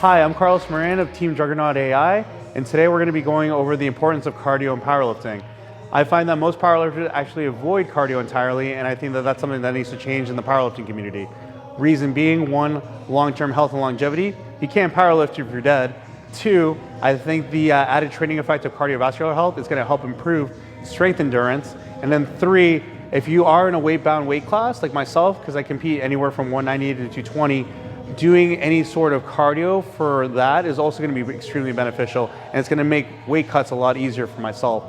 Hi, I'm Moran of Team Juggernaut AI, and today we're going to be going over the importance of cardio in powerlifting. I find that most powerlifters actually avoid cardio entirely, and I think that that's something that needs to change in the powerlifting community. Reason being, one, long-term health and longevity. You can't powerlift if you're dead. Two, I think the added training effect of cardiovascular health is going to help improve strength endurance. And then three, if you are in a weight-bound weight class like myself, because I compete anywhere from 190 to 220, doing any sort of cardio for that is also going to be extremely beneficial, and it's going to make weight cuts a lot easier for myself.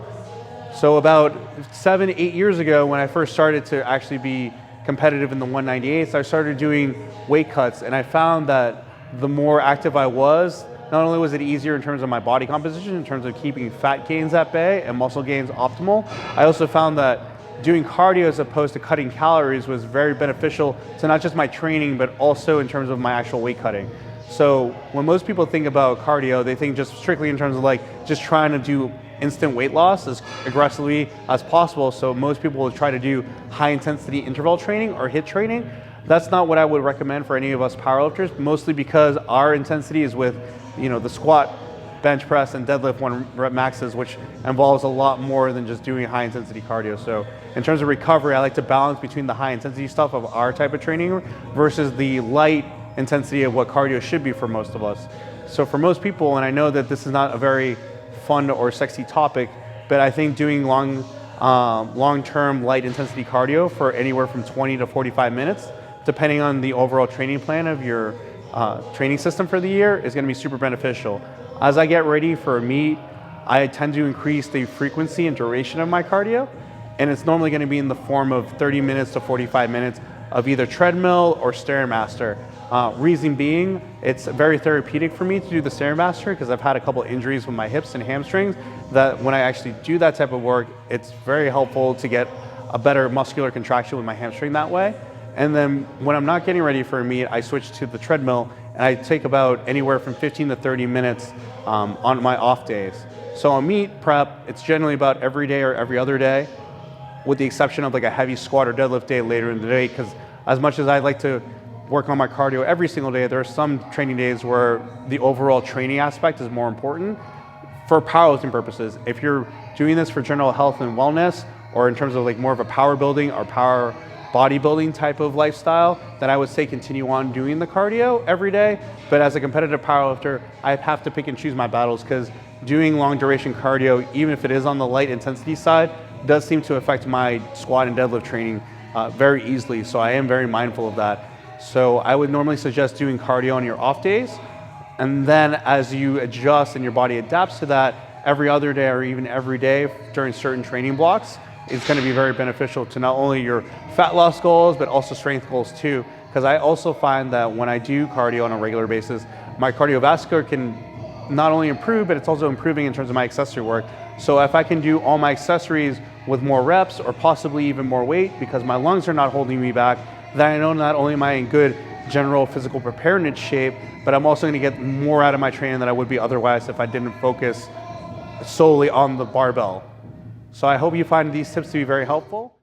So about 7-8 years ago, when I first started to actually be competitive in the 198s, I started doing weight cuts, and I found that the more active I was, not only was it easier in terms of my body composition, in terms of keeping fat gains at bay and muscle gains optimal, I also found that doing cardio as opposed to cutting calories was very beneficial to not just my training, but also in terms of my actual weight cutting. So when most people think about cardio, they think just strictly in terms of like just trying to do instant weight loss as aggressively as possible. So most people will try to do high intensity interval training or HIIT training. That's not what I would recommend for any of us powerlifters, mostly because our intensity is with, the squat, bench press, and deadlift 1 rep maxes, which involves a lot more than just doing high intensity cardio. So in terms of recovery, I like to balance between the high intensity stuff of our type of training versus the light intensity of what cardio should be for most of us. So for most people, and I know that this is not a very fun or sexy topic, but I think doing long-term light intensity cardio for anywhere from 20 to 45 minutes, depending on the overall training plan of your training system for the year, is going to be super beneficial. As I get ready for a meet, I tend to increase the frequency and duration of my cardio, and it's normally going to be in the form of 30 minutes to 45 minutes of either treadmill or Stairmaster. Reason being, it's very therapeutic for me to do the Stairmaster because I've had a couple injuries with my hips and hamstrings that when I actually do that type of work, it's very helpful to get a better muscular contraction with my hamstring that way. And then when I'm not getting ready for a meet, I switch to the treadmill, and I take about anywhere from 15 to 30 minutes on my off days. So on meet prep, it's generally about every day or every other day, with the exception of like a heavy squat or deadlift day later in the day, because as much as I like to work on my cardio every single day, there are some training days where the overall training aspect is more important for powerlifting purposes. If you're doing this for general health and wellness, or in terms of like more of a power building or power bodybuilding type of lifestyle, then I would say continue on doing the cardio every day. But as a competitive powerlifter, I have to pick and choose my battles, because doing long duration cardio, even if it is on the light intensity side, does seem to affect my squat and deadlift training very easily. So I am very mindful of that. So I would normally suggest doing cardio on your off days. And then as you adjust and your body adapts to that, every other day or even every day during certain training blocks, it's going to be very beneficial to not only your fat loss goals, but also strength goals too. Because I also find that when I do cardio on a regular basis, my cardiovascular can not only improve, but it's also improving in terms of my accessory work. So if I can do all my accessories with more reps or possibly even more weight, because my lungs are not holding me back, then I know not only am I in good general physical preparedness shape, but I'm also going to get more out of my training than I would be otherwise if I didn't focus solely on the barbell. So I hope you find these tips to be very helpful.